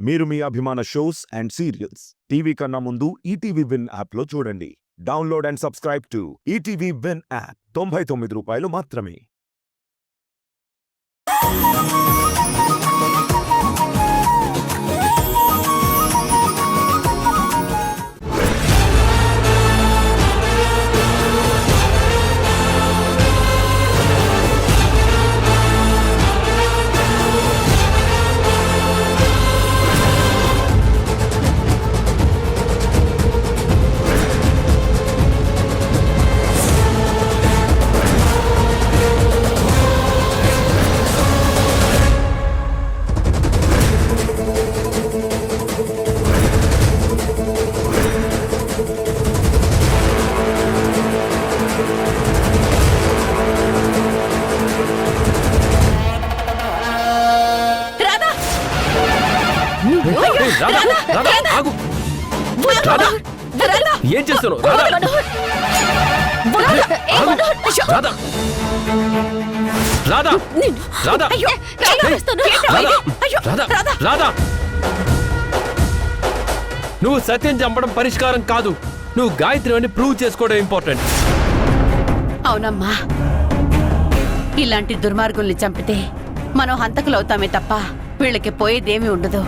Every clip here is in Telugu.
మీరు మీ అభిమాన షోస్ అండ్ సీరియల్స్ టీవీ కన్నా ముందు ఈటీవీ విన్ యాప్లో చూడండి. Download and subscribe to ETV win app. 99 రూపాయలు మాత్రమే. ఏం చేస్తున్నావు? నువ్వు సత్యం చంపడం పరిష్కారం కాదు, నువ్వు గాయత్రి అని ప్రూవ్ చేసుకోవడం ఇంపార్టెంట్. అవునమ్మా, ఇలాంటి దుర్మార్గుల్ని చంపితే మనం హంతకులవుతామే తప్ప వీళ్ళకి పోయేదేమీ ఉండదు.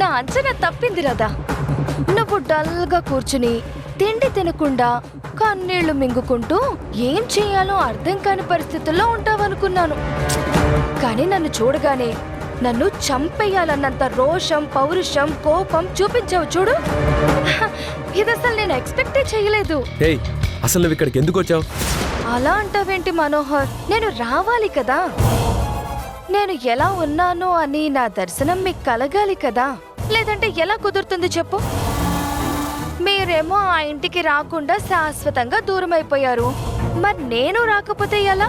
నా అంచనా తప్పింది రాదా. నువ్వు డల్గా కూర్చుని తిండి తినకుండా కన్నీళ్లు మింగుకుంటూ ఏం చేయాలో అర్థం కాని పరిస్థితుల్లో ఉంటావనుకున్నాను. కానీ నన్ను చూడగానే నన్ను చంపేయాలన్నంత రోషం, పౌరుషం, కోపం చూపించావు చూడు. ఇది అసలు నేను ఎక్స్పెక్టే చేయలేదు. అసలు నువ్వు ఇక్కడికి ఎందుకు వచ్చావు? అలా అంటావేంటి మనోహర్? నేను రావాలి కదా. నేను ఎలా ఉన్నానో అని నా దర్శనం మీకు కలగాలి కదా. లేదంటే ఎలా కుదురుతుంది చెప్పు? మీరేమో ఆ ఇంటికి రాకుండా శాశ్వతంగా దూరం అయిపోయారు. మరి నేను రాకపోతే ఎలా?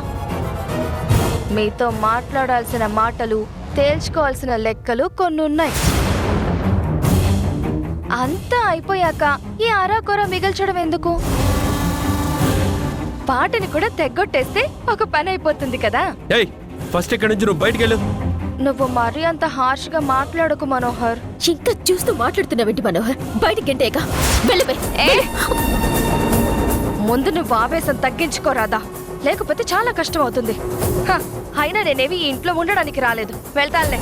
మీతో మాట్లాడాల్సిన మాటలు, తేల్చుకోవాల్సిన లెక్కలు కొన్ని ఉన్నాయి. అంతా అయిపోయాక ఈ ఆరాకొర మిగల్చడం ఎందుకు? పాటని కూడా తెగ్గొట్టేస్తే ఒక పని అయిపోతుంది కదా. ఫస్ట్ ఇక్కడి నుంచి నువ్వు బయటికి వెళ్ళు. నువ్వు మరీ అంత హార్ష్ గా మాట్లాడకు మనోహర్. ఇంకా చూస్తూ మాట్లాడుతున్నావేంటి మనోహర్? బయటికి గంటేక వెళ్ళిపోయి. ముందు నువ్వు ఆవేశం తగ్గించుకోరాదా, లేకపోతే చాలా కష్టం అవుతుంది. అయినా నేనేవి ఈ ఇంట్లో ఉండడానికి రాలేదు, వెళ్తానులే.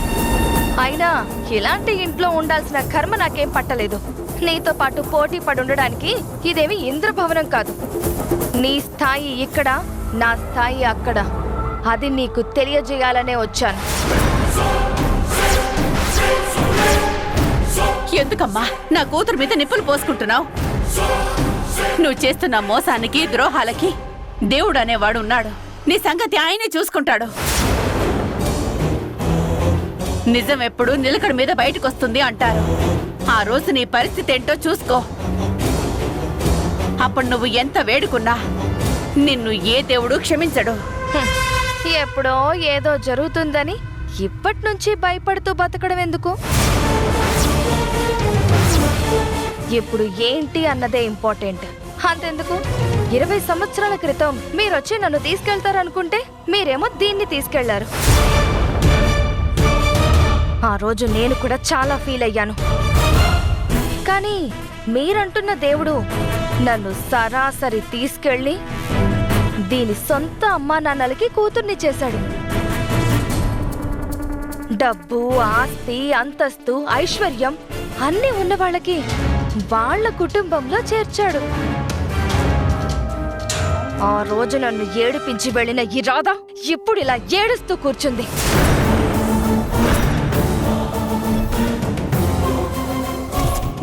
అయినా ఇలాంటి ఇంట్లో ఉండాల్సిన కర్మ నాకేం పట్టలేదు. నీతో పాటు పోటీ పడి ఉండడానికి ఇదేమి ఇంద్రభవనం కాదు. నీ స్థాయి ఇక్కడ, నా స్థాయి అక్కడ. అది నీకు తెలియజేయాలనే వచ్చాను. ఎందుకమ్మా నా కూతురు మీద నిప్పులు పోసుకుంటున్నావు? నువ్వు చేస్తున్న మోసానికి, ద్రోహాలకి దేవుడు అనేవాడు ఉన్నాడు. నీ సంగతి ఆయనే చూసుకుంటాడు. నిజం ఎప్పుడు నిలకడ మీద బయటకు వస్తుంది అంటారు. ఆ రోజు నీ పరిస్థితి ఏంటో చూసుకో. అప్పుడు నువ్వు ఎంత వేడుకున్నా నిన్ను ఏ దేవుడు క్షమించడు. ఎప్పుడో ఏదో జరుగుతుందని ఇప్పటి నుంచి భయపడుతూ బతకడం ఎందుకు? ఇప్పుడు ఏంటి అన్నదే ఇంపార్టెంట్. అంతెందుకు, 20 సంవత్సరాల క్రితం మీరొచ్చి నన్ను తీసుకెళ్తారనుకుంటే మీరేమో దీన్ని తీసుకెళ్లారు. ఆ రోజు నేను కూడా చాలా ఫీల్ అయ్యాను. కానీ మీరంటున్న దేవుడు నన్ను సరాసరి తీసుకెళ్ళి దీని సొంత అమ్మా నాన్నలకి కూతుర్ని చేశాడు. డబ్బు, ఆస్తి, అంతస్తు, ఐశ్వర్యం అన్నీ ఉన్న వాళ్ళకి వాళ్ళ కుటుంబంలో చేర్చాడు. ఆ రోజు నన్ను ఏడిపించి వెళ్ళిన ఈ రాధ ఇప్పుడు ఇలా ఏడుస్తూ కూర్చుంది.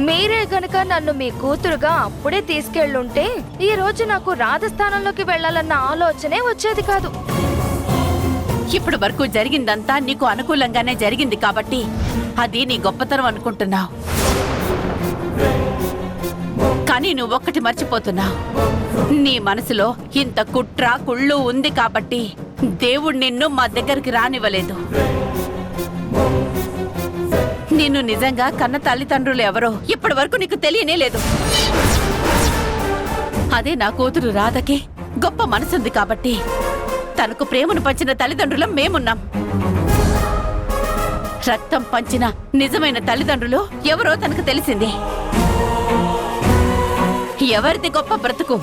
మీరే గనక నన్ను మీ కూతురుగా అప్పుడే తీసుకెళ్ళుంటే ఈ రోజు నాకు రాజస్థానంలోకి వెళ్లాలన్న ఆలోచనే వచ్చేది కాదు. ఇప్పుడు వరకు జరిగిందంతా నీకు అనుకూలంగానే జరిగింది కాబట్టి అది నీ గొప్పతనం అనుకుంటున్నావు. కానీ నువ్వొక్కటి మర్చిపోతున్నావు. నీ మనసులో ఇంత కుట్ర, కుళ్ళు ఉంది కాబట్టి దేవుడు నిన్ను మా దగ్గరికి రానివ్వలేదు. నిన్ను నిజంగా కన్న తల్లిదండ్రులు ఎవరో ఇప్పటి వరకు నీకు తెలియనే లేదు. అదే నా కూతురు రాధకి గొప్ప మనసుంది కాబట్టి తనకు ప్రేమను పంచిన తల్లిదండ్రులం మేమున్నాం. రక్తం పంచిన నిజమైన తల్లిదండ్రులు ఎవరో తనకు తెలిసింది. ఎవరిది గొప్ప బ్రతుకు?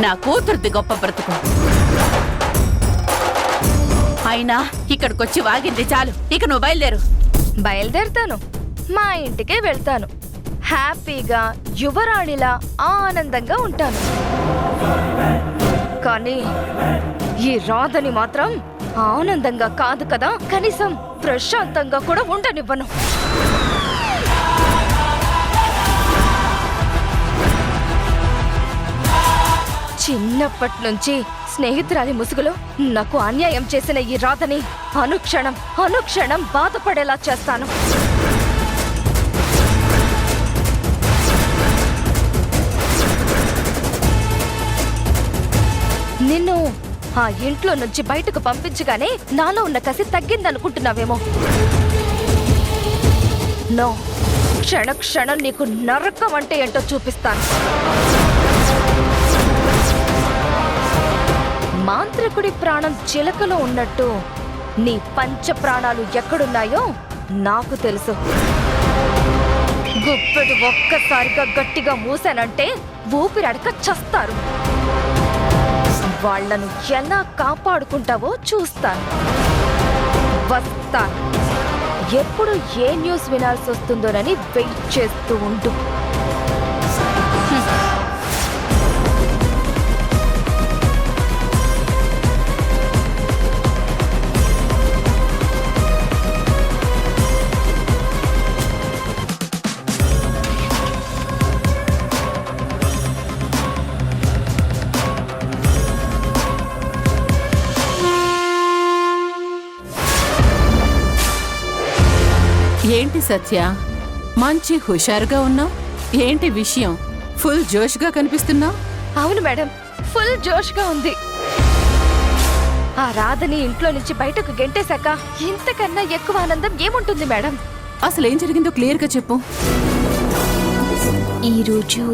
నా కూతురుది గొప్ప బ్రతుకు. అయినా ఇక్కడికొచ్చి వాగింది చాలు. ఇక నువ్వు బయలుదేరు. బయలుదేరుతాను, మా ఇంటికే వెళ్తాను. హ్యాపీగా యువరాణిలా ఆనందంగా ఉంటాను. కానీ ఈ రాధని మాత్రం ఆనందంగా కాదు కదా, కనీసం ప్రశాంతంగా కూడా ఉండనివ్వను. చిన్నప్పటి నుంచి స్నేహితురాలి ముసుగులో నాకు అన్యాయం చేసిన ఈ రాధని అనుక్షణం అనుక్షణం బాధపడేలా చేస్తాను. నిన్ను ఆ ఇంట్లో నుంచి బయటకు పంపించగానే నాలో ఉన్న కసి తగ్గిందనుకుంటున్నావేమో. నో, క్షణ క్షణం నీకు నరకం అంటే ఏంటో చూపిస్తాను. మాంత్రికుడి ప్రాణం చిలకలో ఉన్నట్టు నీ పంచ ప్రాణాలు ఎక్కడున్నాయో నాకు తెలుసు. గుప్పెడు ఒక్కసారిగా గట్టిగా మూసానంటే ఊపిరాడక చస్తారు. వాళ్లను ఎలా కాపాడుకుంటావో చూస్తాను. వస్తాను. ఎప్పుడు ఏ న్యూస్ వినాల్సి వస్తుందోనని వెయిట్ చేస్తూ ఉండు. ఏంటి సత్య, మంచి హుషారుగా ఉన్నావు? ఏంటి విషయం? ఫుల్ జోష్గా కనిపిస్తున్నావు. అవును మేడం, ఫుల్ జోష్గా ఉంది. ఆ రాధని ఇంట్లో నుంచి బయటకు గెంటేశాక ఇంతకన్నా ఎక్కువ ఆనందం ఏముంటుంది మేడం? అసలు ఏం జరిగిందో క్లియర్గా చెప్పు. ఈరోజు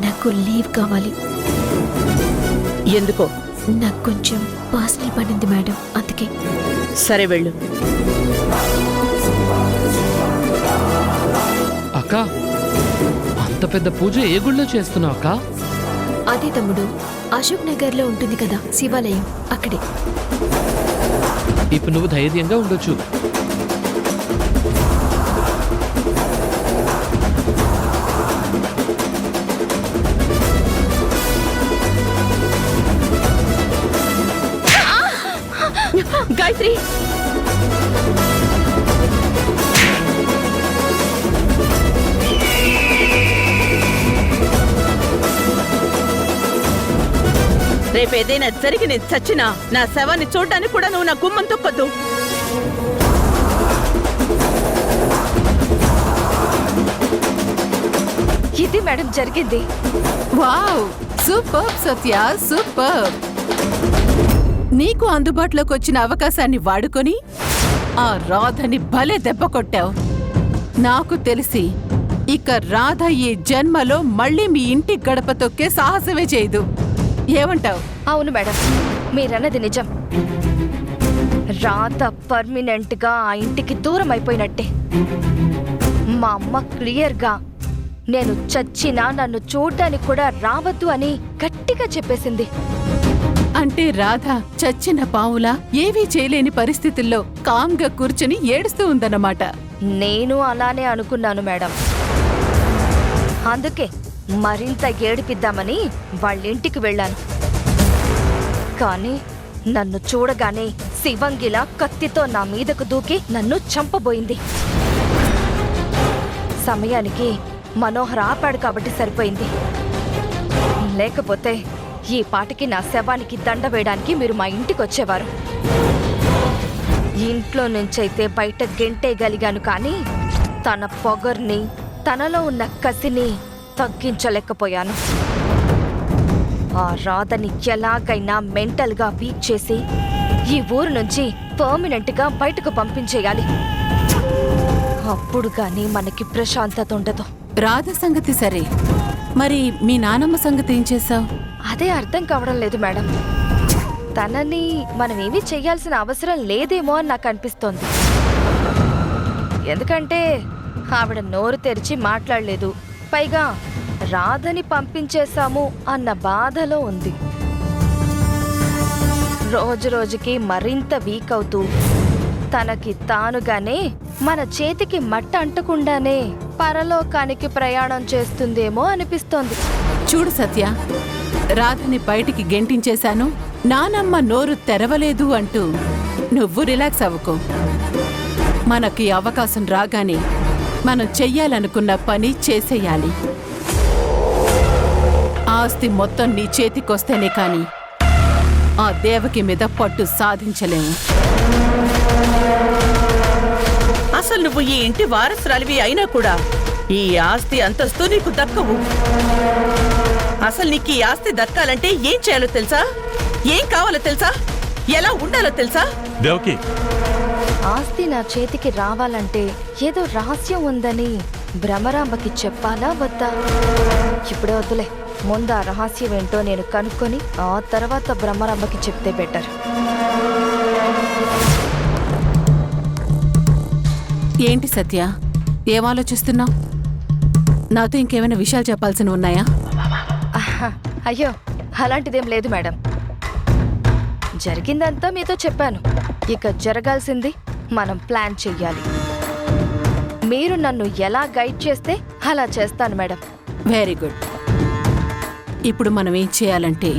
నాకు లీవ్ కావాలి. ఎందుకో? నాకు కొంచెం పర్సనల్ పని ఉంది మేడం, అందుకే. సరే వెళ్ళు. అక్క, అంత పెద్ద పూజ ఏ గుళ్ళో చేస్తున్నావు అక్క? అదే తమ్ముడు, అశోక్ నగర్ లో ఉంటుంది కదా శివాలయం, అక్కడే. ఇప్పుడు నువ్వు ధైర్యంగా ఉండొచ్చు. గాయత్రి, రేపేదైనా జరిగి నేను చచ్చినా నా శవాన్ని చూడటానికి కూడా నువ్వు నా గుమ్మం తొక్కొద్దు. ఇది మేడం జరిగింది. వావ్, సూపర్ సత్య, సూపర్. నీకు అందుబాటులోకి వచ్చిన అవకాశాన్ని వాడుకొని ఆ రాధని భలే దెబ్బ కొట్టావు. నాకు తెలిసి ఇక రాధ ఈ జన్మలో మళ్ళీ మీ ఇంటి గడప తొక్కే సాహసమే చేయదు. ఏమంటావు? అవును మేడం, మీరన్నది నిజం. రాధ పర్మినెంట్ గా ఆ ఇంటికి దూరం అయిపోయినట్టే. మా అమ్మ క్లియర్ గా నేను చచ్చినా నన్ను చూడ్డానికి కూడా రావద్దు అని గట్టిగా చెప్పేసింది. అంటే రాధ చచ్చిన పావులా ఏవీ చేయలేని పరిస్థితుల్లో కామ్గా కూర్చుని ఏడుస్తూ ఉందన్నమాట. నేను అలానే అనుకున్నాను మేడం. అందుకే మరింత ఏడిపిద్దామని వాళ్ళింటికి వెళ్ళాను. కానీ నన్ను చూడగానే శివంగిలా కత్తితో నా మీదకు దూకి నన్ను చంపబోయింది. సమయానికి మనోహర్ ఆపాడు కాబట్టి సరిపోయింది. లేకపోతే ఈ పాటికి నా శవానికి దండ వేయడానికి మీరు మా ఇంటికి వచ్చేవారు. ఇంట్లో నుంచైతే బయట గెంటేయగలిగాను, కానీ తన పొగర్ని, తనలో ఉన్న కసిని తగ్గించలేకపోయాను. ఆ రాధని ఎలాగైనా మెంటల్గా వీక్ చేసి ఈ ఊరు నుంచి పర్మనెంట్గా బయటకు పంపించేయాలి. అప్పుడు గాని మనకి ప్రశాంతత ఉండదు. రాధ సంగతి సరే, మరి మీ నానమ్మ సంగతి ఏం చేశావు? అదే అర్థం కావడం లేదు మేడం. తనని మనమేమీ చెయ్యాల్సిన అవసరం లేదేమో అని నాకు అనిపిస్తోంది. ఎందుకంటే ఆవిడ నోరు తెరిచి మాట్లాడలేదు, పైగా రాధని పంపించేశాము అన్న బాధలో ఉంది. రోజు రోజుకి మరింత వీక్ అవుతూ తనకి తానుగానే మన చేతికి మట్ట అంటకుండానే పరలోకానికి ప్రయాణం చేస్తుందేమో అనిపిస్తోంది. చూడు సత్య, రాధని బయటికి గెంటించేశాను, నానమ్మ నోరు తెరవలేదు అంటూ నువ్వు రిలాక్స్ అవ్వకు. మనకి అవకాశం రాగానే మనం చెయ్యాలనుకున్న పని చేసేయాలి. ఆస్తి మొత్తం నీ చేతికొస్తేనే కాని ఆ దేవకి మీద పట్టు సాధించలేము. అసలు నువ్వు ఈ ఇంటి వారసురాలివి అయినా కూడా ఈ ఆస్తి అంతస్తు నీకు దక్కవు. అసలు నీకు ఈ ఆస్తి దక్కాలంటే ఏం చేయాలో తెలుసా? ఏం కావాలో తెలుసా? ఎలా ఉండాలో తెలుసా? దేవకి, ఆస్తి నా చేతికి రావాలంటే ఏదో రహస్యం ఉందని భ్రమరాంబకి చెప్పాలా వద్దా? ఇప్పుడే వద్దులే, ముందు ఆ రహస్యం ఏంటో నేను కనుక్కొని ఆ తర్వాత భ్రమరాంబకి చెప్తే బెటర్. ఏంటి సత్య, ఏం ఆలోచిస్తున్నావు? నాతో ఇంకేమైనా విషయాలు చెప్పాల్సినవి ఉన్నాయా? ఆహా, అయ్యో అలాంటిదేం లేదు మేడం. జరిగిందంతా మీతో చెప్పాను. ఇక జరగాల్సింది మనం ప్లాన్ చెయ్యాలి. మీరు నన్ను ఎలా గైడ్ చేస్తే అలా చేస్తాను మేడం. Very good. ఇప్పుడు మనం ఏం చేయాలంటే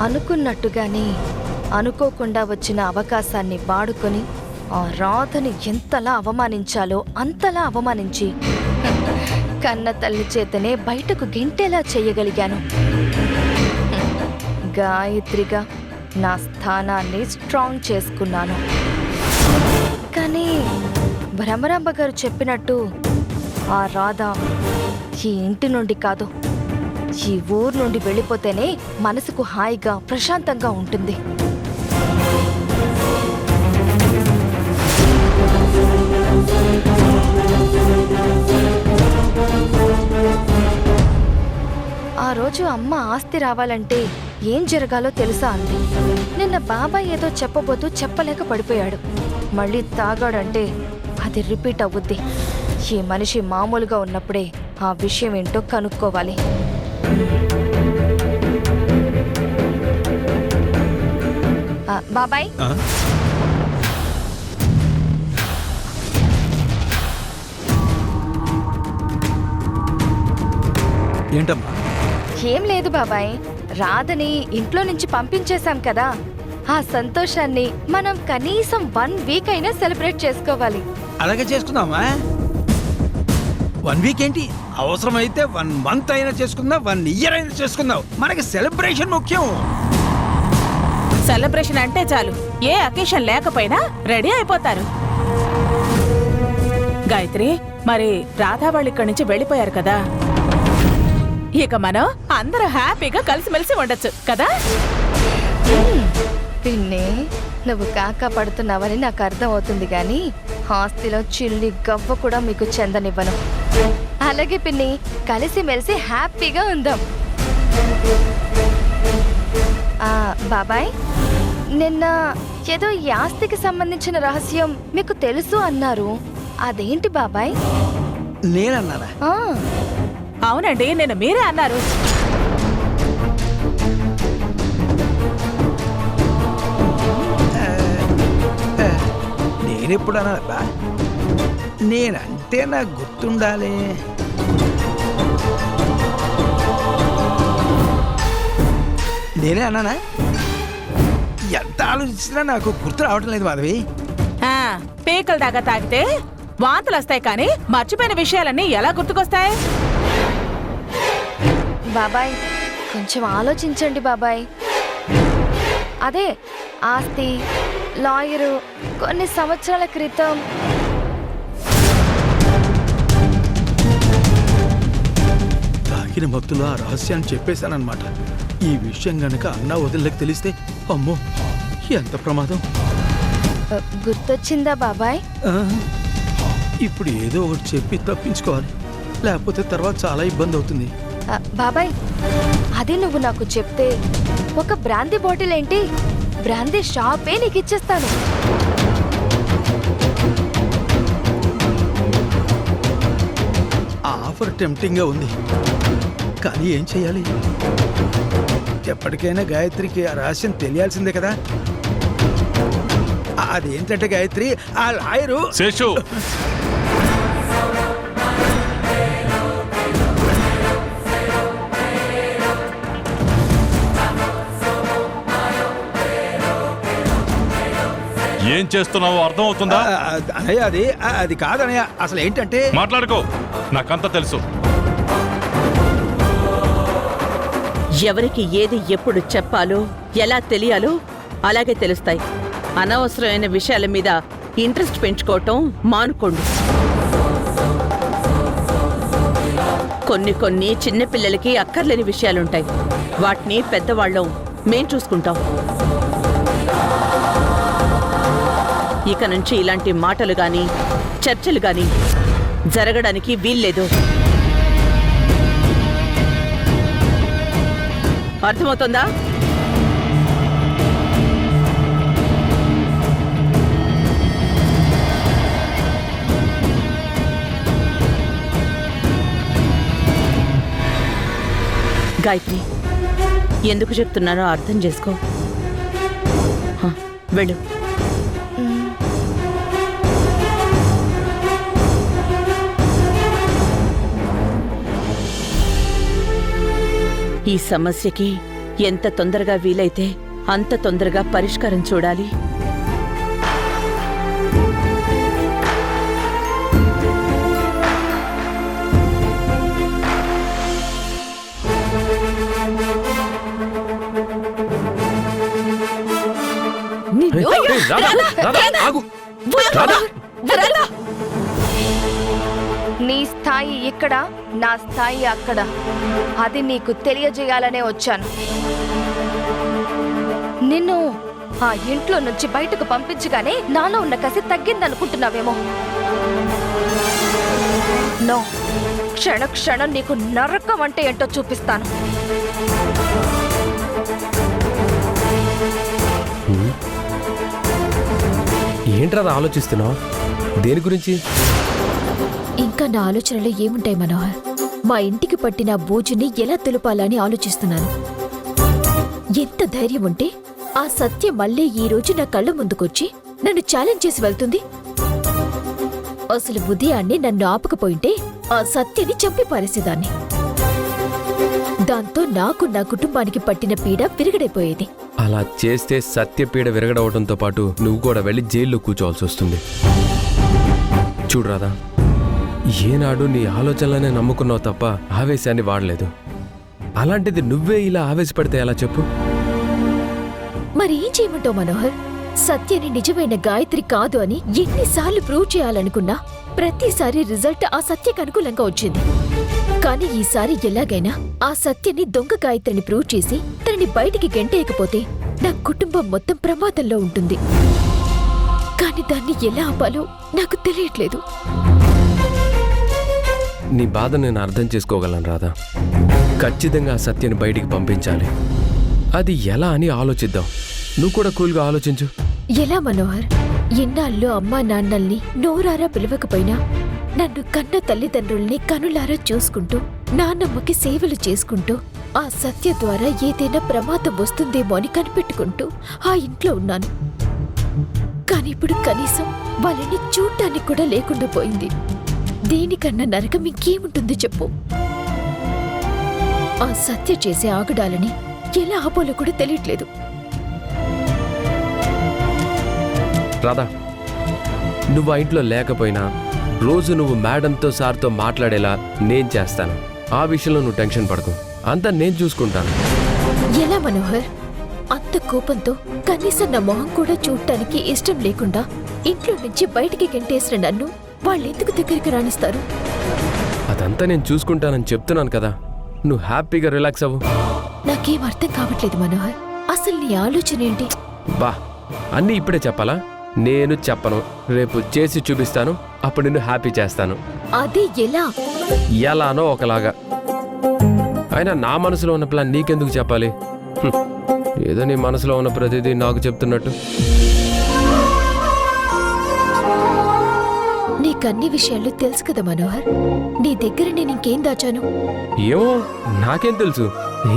అనుకున్నట్టుగానే అనుకోకుండా వచ్చిన అవకాశాన్ని వాడుకొని ఆ రాధని ఎంతలా అవమానించాలో అంతలా అవమానించి కన్న తల్లి చేతనే బయటకు గెంటేలా చేయగలిగాను. గాయత్రిగా నా స్థానాన్ని స్ట్రాంగ్ చేసుకున్నాను. కానీ భ్రమరాంబ గారు చెప్పినట్టు ఆ రాధ ఈ ఇంటి నుండి కాదు, ఈ ఊరు నుండి వెళ్ళిపోతేనే మనసుకు హాయిగా ప్రశాంతంగా ఉంటుంది. ఆ రోజు అమ్మ ఆస్తి రావాలంటే ఏం జరగాలో తెలుసా అంది. నిన్న బాబాయ్ ఏదో చెప్పబోతూ చెప్పలేక పడిపోయాడు. మళ్ళీ తాగాడంటే అది రిపీట్ అవుద్ది. ఈ మనిషి మామూలుగా ఉన్నప్పుడే ఆ విషయం ఏంటో కనుక్కోవాలి. బాబాయ్, ఏంటమ్మా? ఏం లేదు బాబాయ్, రాధని ఇంట్లో నుంచి పంపించేశాం కదా, ఆ సంతోషాన్ని మనం కనీసం 1 వీక్ అయినా సెలబ్రేట్ చేసుకోవాలి. అలాగే చేసుకుందామా? 1 వీక్ ఏంటి, అవసరమైతే 1 మంత్ అయినా చేసుకుందాం, 1 ఇయర్ అయినా చేసుకుందాం. మనకి సెలబ్రేషన్ ముఖ్యం. సెలబ్రేషన్ అంటే చాలు, ఏ అకేషన్ లేకపోయినా రెడీ అయిపోతారు. గాయత్రి, మరి రాధా వాళ్ళు ఇక్కడి నుంచి వెళ్ళిపోయారు కదా, ఇక మనం అందరూ హ్యాపీగా కలిసిమెలిసి ఉండొచ్చు కదా? పిన్ని, నువ్వు కాకా పడుతున్నావని నాకు అర్థం అవుతుంది, కానీ ఆస్తిలో చిల్లి గవ్వ కూడా మీకు చెందనివ్వను. అలాగే పిన్ని, కలిసిమెలిసి హ్యాపీగా ఉందాం. బాబాయ్, నిన్న ఏదో ఈ ఆస్తికి సంబంధించిన రహస్యం మీకు తెలుసు అన్నారు, అదేంటి బాబాయ్? నేనన్నారా? అవునండి, నేను మీరే అన్నారు. నేనెప్పుడు అన్నారా? నేనంటే నాకు గుర్తుండాలి. నేనే అన్నానా? ఎంత ఆలోచించినా నాకు గుర్తు రావటం లేదు మాధవి. పీకల దాకా తాగితే వాంతులు వస్తాయి, కానీ మర్చిపోయిన విషయాలన్నీ ఎలా గుర్తుకొస్తాయి? బాబాయ్ కొంచెం ఆలోచించండి బాబాయ్. అదే ఆస్తి, లాయరు కొన్ని సంవత్సరాల క్రితం తాగిన మత్తులో ఆ రహస్యాన్ని చెప్పేశానన్నమాట. ఈ విషయం గనక అన్నా వదిలేకి తెలిస్తే అమ్మో ఎంత ప్రమాదం. గుర్తొచ్చిందా బాబాయ్? ఆ, ఇప్పుడు ఏదో ఒకటి చెప్పి తప్పించుకోవాలి, లేకపోతే తర్వాత చాలా ఇబ్బంది అవుతుంది. బాబాయ్ అది నువ్వు నాకు చెప్తే ఒక బ్రాందీ బాటిల్ ఏంటి, బ్రాందీ షాపే నీకు ఇచ్చేస్తాను. ఆ ఆఫర్ టెంప్టింగ్ గా ఉంది, కానీ ఏం చెయ్యాలి? ఎప్పటికైనా గాయత్రికి ఆ రహస్యం తెలియాల్సిందే కదా. అదేంటంటే గాయత్రి, ఆ లాయరు శేషు, ఏం చేస్తున్నావో అర్థమవుతుందా? అనయ్య అది కాదనయ్య, అసలు ఏంటంటే మాట్లాడుకో, నాకంతా తెలుసు. ఎవరికి ఏది ఎప్పుడు చెప్పాలో ఎలా తెలియాలో అలాగే తెలుస్తాయి. అనవసరమైన విషయాల మీద ఇంట్రెస్ట్ పెంచుకోవటం మానుకోండి. కొన్ని చిన్నపిల్లలకి అక్కర్లేని విషయాలుంటాయి, వాటిని పెద్దవాళ్ళం మేం చూసుకుంటాం. ఇక నుంచి ఇలాంటి మాటలు గాని చర్చలు గాని జరగడానికి వీల్లేదు. అర్థమవుతుందా? గాయత్రి, ఎందుకు చెప్తున్నానో అర్థం చేసుకో. వెళ్ళు. ఈ సమస్యకి ఎంత తొందరగా వీలైతే అంత తొందరగా పరిష్కారం చూడాలి. నీ స్థాయి ఇక్కడ, నా స్థాయి అక్కడ. అది నీకు తెలియజేయాలనే వచ్చాను. నిన్ను ఆ ఇంట్లో నుంచి బయటకు పంపించగానే నాలో ఉన్న కసి తగ్గిందనుకుంటున్నావేమో. నో, క్షణ క్షణం నీకు నరకం అంటే ఏంటో చూపిస్తాను. ఏంట్రా ఆలోచిస్తున్నావు? దేని గురించి? ఇంకా నా ఆలోచనలో ఏముంటాయి మనోహర్? మా ఇంటికి పట్టిన బూజుని ఎలా తులపాలని ఆలోచిస్తున్నాను. ఎంత ధైర్యం ఉంటే ఆ సత్య మళ్ళీ ఈ రోజు నా కళ్ళ ముందుకొచ్చి నన్ను ఛాలెంజ్ చేసి వెళ్తుంది. అసలు ఉదయాన్నే నన్ను ఆపకపోయింటే ఆ సత్యని చంపి పారేసేదాన్ని. దాంతో నాకు నా కుటుంబానికి పట్టిన పీడ విరగడైపోయేది. అలా చేస్తే సత్యపీడ విరగడవడంతో పాటు నువ్వు కూడా వెళ్ళి జైల్లో కూర్చోవాల్సి వస్తుంది. చూడు రాధా, ఏనాడు నీ ఆలోచనలనే నమ్ముకున్నావు తప్ప ఆవేశాన్ని వాడలేదు. అలాంటిది నువ్వే ఇలా ఆవేశపడితే ఎలా చెప్పు? మరి ఏం చేయమంటావు మనోహర్? సత్యని నిజమైన గాయత్రి కాదు అని ఎన్నిసార్లు ప్రూవ్ చేయాలనుకున్నా ప్రతిసారి రిజల్ట్ ఆ సత్యకు అనుకూలంగా వచ్చింది. కానీ ఈసారి ఎలాగైనా ఆ సత్యని దొంగ గాయత్రిని ప్రూవ్ చేసి తనని బయటికి గెంటేయకపోతే నా కుటుంబం మొత్తం ప్రమాదంలో ఉంటుంది. కానీ దాన్ని ఎలా ఆపాలో నాకు తెలియట్లేదు. నీ బాధ నేను అర్థం చేసుకోగలను రాధా. ఖచ్చితంగా ఆ సత్యని బయటికి పంపించాలి. అది ఎలా అని ఆలోచిద్దాం. నువ్వు కూడా కూల్గా ఆలోచించు. ఎలా మనోహర్? ఎన్నాళ్ళు అమ్మా నాన్నల్ని నోరారా పిలవకపోయినా నన్ను కన్న తల్లిదండ్రుల్ని కనులారా చూసుకుంటూ నాన్నమ్మకి సేవలు చేసుకుంటూ ఆ సత్య ద్వారా ఏదైనా ప్రమాదం వస్తుందేమో అని కనిపెట్టుకుంటూ ఆ ఇంట్లో ఉన్నాను. కాని ఇప్పుడు కనీసం వాళ్ళని చూడ్డానికి కూడా లేకుండా పోయింది. దేనికన్నా నరకం ఇంకేముంటుంది చెప్పు? ఆ సత్య చేసే ఆగడాలని ఎలా ఆపోలో కూడా తెలియట్లేదు. రాధా, నువ్వు ఆ ఇంట్లో లేకపోయినా రోజు నువ్వు మేడంతో సార్తో మాట్లాడేలా నేను చేస్తాను. ఆ విషయంలో నువ్వు టెన్షన్ పడకు. అంతా నేను చూసుకుంటాను. ఎలా మనోహర్? అంత కోపంతో కనీసం నా మొహం కూడా చూడటానికి ఇష్టం లేకుండా ఇంట్లో నుంచి బయటికి గెంటేసిన నన్ను వాళ్ళెందుకు దగ్గరికి రాణిస్తారు? అదంతా నేను చూసుకుంటానని చెప్తున్నాను కదా, నువ్వు హ్యాపీగా రిలాక్స్ అవ్వు. నాకేం అర్థం కావట్లేదు మనోహర్. అసలు నీ ఆలోచన ఏంటి? బా, అన్నీ ఇప్పుడే చెప్పాలా? నేను చెప్పను, రేపు చేసి చూపిస్తాను, అప్పుడు నిన్ను హ్యాపీ చేస్తాను. అది ఎలా? ఎలానో ఒకలాగా. అయినా నా మనసులో ఉన్న ప్లాన్ నీకెందుకు చెప్పాలి? హ్మ్. ఏదో నీ మనసులో ఉన్న ప్రతిదీ నాకు చెప్తున్నట్టు. నీకన్ని విషయాలు తెలుసు కదా మనోహర్. నీ దగ్గర నేను ఇంకేం దాచాను? ఏమో, నాకేం తెలుసు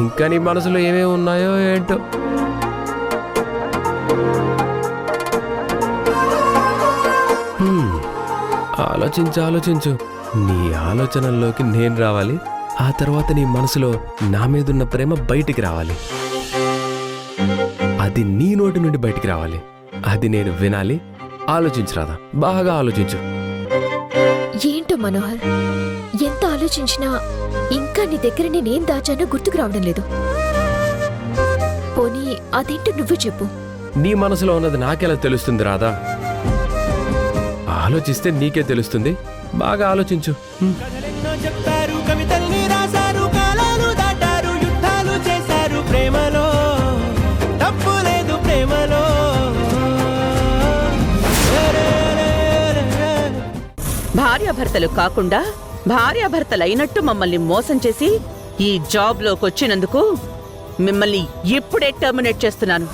ఇంకా నీ మనసులో ఏమేమి ఉన్నాయో ఏంటో. ఆలోచించు. నీ ఆలోచనల్లోకి నేను రావాలి, ఆ తర్వాత నీ మనసులో నా మీదున్న ప్రేమ బయటికి రావాలి. అది నీ నోటి నుండి బయటికి రావాలి, అది నేను వినాలి. ఆలోచించు రాదా, బాగా ఆలోచించు. ఏంటో మనోహర్, ఎంత ఆలోచించినా ఇంకా నీ దగ్గర నేనేం దాచానో గుర్తుకు రావడం లేదు. పోనీ అదేంటో నువ్వు చెప్పు. నీ మనసులో ఉన్నది నాకెలా తెలుస్తుంది రాదా? ఆలోచిస్తే నీకే తెలుస్తుంది. బాగా ఆలోచించు. చెప్పారు, కవితల్ని రాశారు, కాలాలు దాటారు, యుద్ధాలు చేశారు, ప్రేమలో తప్పు లేదు, ప్రేమలో. భార్యాభర్తలు కాకుండా భార్యాభర్తలైనట్టు మమ్మల్ని మోసం చేసి ఈ జాబ్లోకి వచ్చినందుకు మిమ్మల్ని ఇప్పుడే టర్మినేట్ చేస్తున్నాను.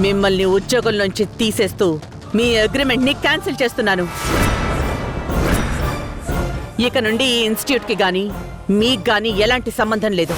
మిమ్మల్ని ఉద్యోగంలోంచి తీసేస్తూ మీ అగ్రిమెంట్ని క్యాన్సిల్ చేస్తున్నాను. ఇక నుండి ఈ ఇన్స్టిట్యూట్కి గాని మీకు గాని ఎలాంటి సంబంధం లేదు.